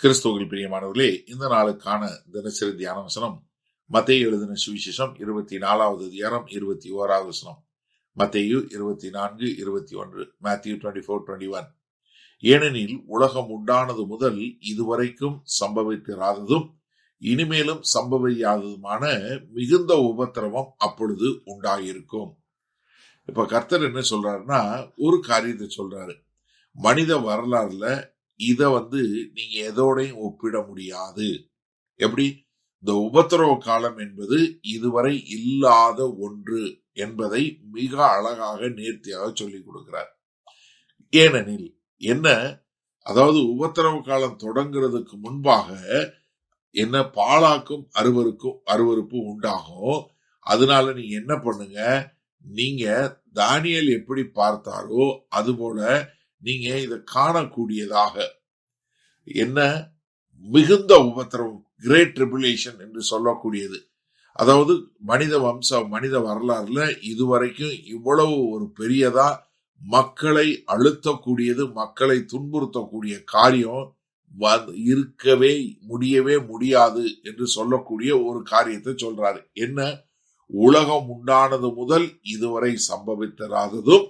கிறிஸ்துவில் பிரியமானவர்களே, இந்த நாளுக்கான தினசரி தியான வசனம் மத்தேயு எழுதின சுவிசேஷம் 24வது அதிகாரம் 21வது வசனம். மத்தேயு 24:21, Matthew 24:21. ஏனெனில் உலகம் உண்டானது முதல் இதுவரைக்கும் சம்பவித்திராததும் இனிமேலும் சம்பவியாததுமான மிகுந்த உபத்திரவம் அப்பொழுது உண்டாயிருக்கும். இப்ப கர்த்தர் என்ன சொல்றாருன்னா, ஒரு காரியத்தை சொல்றாரு. மனித வரலாறுல இத நீங்க எதோடையும் ஒப்பிட முடியாது. எப்படி? இந்த உபத்திரவ காலம் என்பது இதுவரை இல்லாத ஒன்று என்பதை மிக அழகாக நேர்த்தியாக சொல்லிக் கொடுக்கிறார். ஏனெனில் என்ன, அதாவது உபத்திரவ காலம் தொடங்குறதுக்கு முன்பாக என்ன பாழாக்கும் அருவருப்பு உண்டாகும். அதனால நீங்க என்ன பண்ணுங்க, நீங்க தானியேல் எப்படி பார்த்தாரோ அதுபோல நீங்க இதை காணக்கூடியதாக என்ன மிகுந்த உபத்திரவம், கிரேட் ட்ரிபுலேஷன் என்று சொல்லக்கூடியது. அதாவது மனித வரலாறுல இதுவரைக்கும் இவ்வளவு ஒரு பெரியதா மக்களை அழுத்தக்கூடியது, மக்களை துன்புறுத்தக்கூடிய காரியம் முடியவே முடியாது என்று சொல்லக்கூடிய ஒரு காரியத்தை சொல்றாரு. என்ன? உலகம் உண்டானது முதல் இதுவரை சம்பவித்தராததும்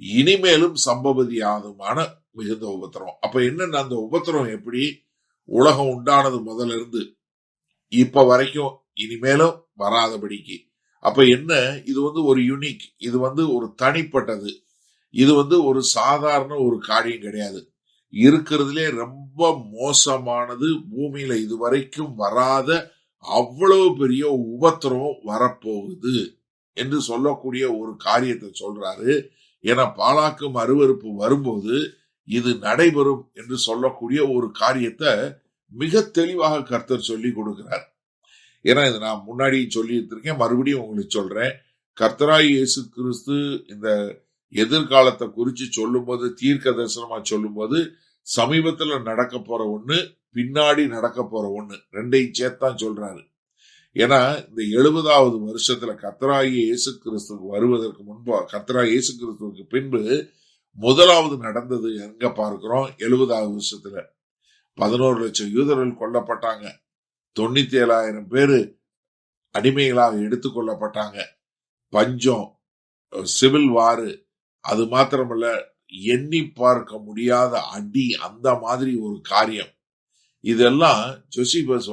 இனிமேலும் சம்பவதியாதுமான மிகுந்த உபத்திரவம். அப்ப என்னன்னா, அந்த உபத்திரவம் எப்படி? உலகம் உண்டானது முதல்ல இருந்து இப்ப வரைக்கும் இனிமேலும் வராதபடிக்கு. அப்ப என்ன, இது ஒரு யூனிக், இது ஒரு தனிப்பட்டது, இது ஒரு சாதாரண ஒரு காரியம் கிடையாது. இருக்கிறதுலே ரொம்ப மோசமானது, பூமியில இதுவரைக்கும் வராத அவ்வளவு பெரிய உபத்திரவம் வரப்போகுது என்று சொல்லக்கூடிய ஒரு காரியத்தை சொல்றாரு. என பாழாக்கும் அருவருப்பு வரும்போது இது நடைபெறும் என்று சொல்லக்கூடிய ஒரு காரியத்தை மிக தெளிவாக கர்த்தர் சொல்லி கொடுக்கிறார். ஏன்னா இது நான் முன்னாடி சொல்லி இருக்கேன், மறுபடியும் உங்களுக்கு சொல்றேன். கர்த்தராய் இயேசு கிறிஸ்து இந்த எதிர்காலத்தை குறிச்சு சொல்லும் போது, தீர்க்க தரிசனமா சொல்லும் போது, சமீபத்துல நடக்க போற ஒண்ணு, பின்னாடி நடக்க போற ஒண்ணு, ரெண்டையும் சேர்த்தான் சொல்றாரு. ஏன்னா இந்த 70வது வருஷத்துல கர்த்தராகிய இயேசு கிறிஸ்துவுக்கு வருவதற்கு முன்பு, கர்த்தராகிய இயேசு கிறிஸ்துவுக்கு பின்பு முதலாவது நடந்தது எங்க பார்க்கிறோம்? 70வது வருஷத்துல 11 லட்சம் யூதர்கள் கொல்லப்பட்டாங்க. 97,000 பேரு அடிமைகளாக எடுத்துக் கொள்ளப்பட்டாங்க. பஞ்சம், சிவில் வாரு, அது மாத்திரமல்ல எண்ணி பார்க்க முடியாத அடி, அந்த மாதிரி ஒரு காரியம். இதெல்லாம் ஜோசிபஸ்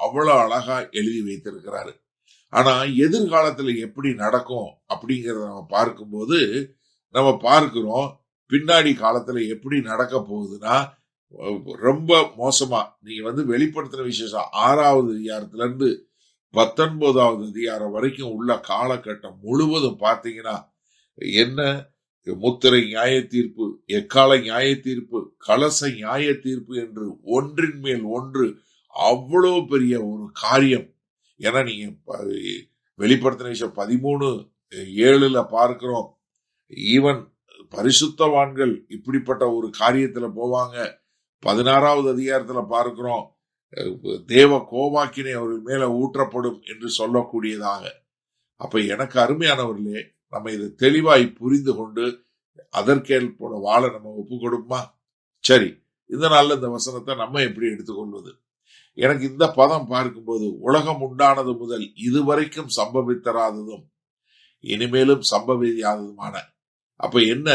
அவ்வளவு அழகா எழுதி வைத்திருக்கிறாரு. ஆனா எதிர்காலத்துல எப்படி நடக்கும் அப்படிங்கறத நம்ம பார்க்கும்போது நம்ம பார்க்கிறோம், பின்னாடி காலத்துல எப்படி நடக்க போகுதுன்னா ரொம்ப மோசமா. நீங்க வெளிப்படுத்தின விசேஷம் 6வது அதிகாரத்துல இருந்து 19வது அதிகாரம் வரைக்கும் உள்ள காலகட்டம் முழுவதும் பார்த்தீங்கன்னா என்ன, முத்திரை நியாய தீர்ப்பு, எக்கால நியாய தீர்ப்பு, கலச நியாய தீர்ப்பு என்று ஒன்றின் மேல் ஒன்று அவ்வளவு பெரிய ஒரு காரியம். ஏன்னா நீங்க வெளிப்படுத்தின விஷயம் 13:7 பார்க்கிறோம், ஈவன் பரிசுத்தவான்கள் இப்படிப்பட்ட ஒரு காரியத்துல போவாங்க. 16வது அதிகாரத்துல பார்க்கிறோம், தேவ கோபாக்கினை அவர்கள் மேல ஊற்றப்படும் என்று சொல்லக்கூடியதாக. அப்ப எனக்கு அருமையானவர்களே, நம்ம இதை தெளிவாய் புரிந்து கொண்டு அதற்கேற்ப வாழ நம்ம ஒப்பு கொடுப்போமா? சரி, இந்த நாள்ல இந்த வசனத்தை நம்ம எப்படி எடுத்துக்கொள்வது? எனக்கு இந்த பதம் பார்க்கும்போது, உலகம் உண்டானது முதல் இதுவரைக்கும் சம்பவித்தராததும் இனிமேலும் சம்பவியாததுமான. அப்ப என்ன,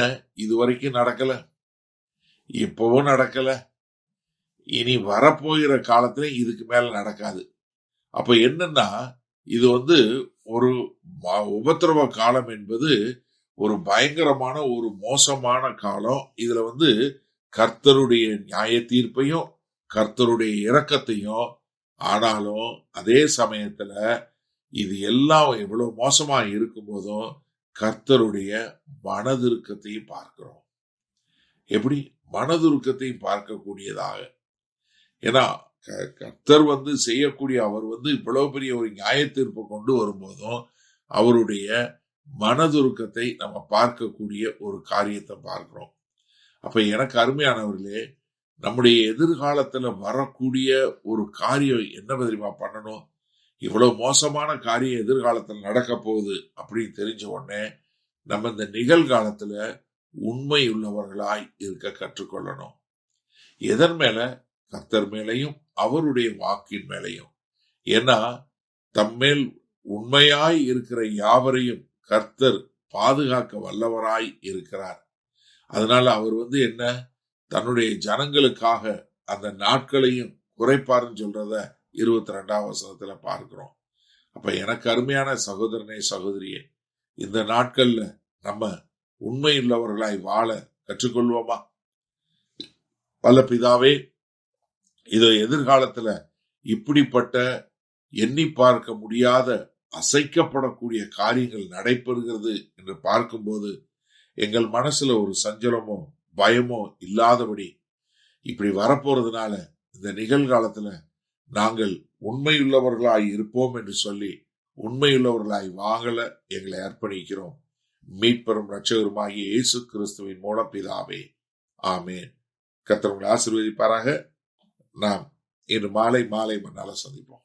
இதுவரைக்கும் நடக்கல, இப்பவும் நடக்கல, இனி வரப்போகிற காலத்துல இதுக்கு மேல நடக்காது. அப்ப என்னன்னா, இது ஒரு உபத்திரவ காலம் என்பது ஒரு பயங்கரமான ஒரு மோசமான காலம். இதுல கர்த்தருடைய நியாய தீர்ப்பையும் கர்த்தருடைய இரக்கத்தையும், ஆனாலும் அதே சமயத்துல இது எல்லாம் எவ்வளவு மோசமா இருக்கும் போதும் கர்த்தருடைய மனதுருக்கத்தையும் பார்க்கிறோம். எப்படி? மனதுருக்கத்தையும் பார்க்கக்கூடியதாக. ஏன்னா கர்த்தர் செய்யக்கூடிய, அவர் இவ்வளவு பெரிய ஒரு நியாய தீர்ப்பை கொண்டு வரும்போதும் அவருடைய மனதுருக்கத்தை நம்ம பார்க்கக்கூடிய ஒரு காரியத்தை பார்க்கிறோம். அப்ப எனக்கு அருமையானவர்களே, நம்முடைய எதிர்காலத்துல வரக்கூடிய ஒரு காரியம் என்ன தெரியுமா பண்ணணும்? இவ்வளவு மோசமான காரியம் எதிர்காலத்துல நடக்க போகுது அப்படின்னு தெரிஞ்ச உடனே நம்ம இந்த நிகழ்காலத்துல உண்மை உள்ளவர்களாய் இருக்க கற்றுக்கொள்ளணும். எதன் மேல? கர்த்தர் மேலையும் அவருடைய வாக்கின் மேலையும். ஏன்னா தம்மேல் உண்மையாய் இருக்கிற யாவரையும் கர்த்தர் பாதுகாக்க வல்லவராய் இருக்கிறார். அதனால அவர் என்ன தன்னுடைய ஜனங்களுக்காக அந்த நாட்களையும் குறைப்பாருன்னு சொல்றத 22ஆம் வசனத்துல பார்க்கிறோம். அப்ப எனக்கு அருமையான சகோதரனே சகோதரியே, இந்த நாட்கள்ல நம்ம உண்மையுள்ளவர்களாய் வாழ கற்றுக்கொள்வோமா? வல்ல பிதாவே, இதோ எதிர்காலத்துல இப்படிப்பட்ட எண்ணி பார்க்க முடியாத அசைக்கப்படக்கூடிய காரியங்கள் நடைபெறுகிறது என்று பார்க்கும்போது எங்கள் மனசுல ஒரு சஞ்சலமோ பயமோ இல்லாதபடி, இப்படி வரப்போறதுனால இந்த நிகழ்காலத்துல நாங்கள் உண்மையுள்ளவர்களாய் இருப்போம் என்று சொல்லி உண்மையுள்ளவர்களாய் வாங்கல எங்களை அர்ப்பணிக்கிறோம். மீட்பெரும் இரட்சகருமாகிய இயேசு கிறிஸ்துவின் மூலம் பிதாவே, ஆமேன். கர்த்தர் உங்களை ஆசீர்வதிப்பாராக. நாம் இன்று மாலை மன்னால சந்திப்போம்.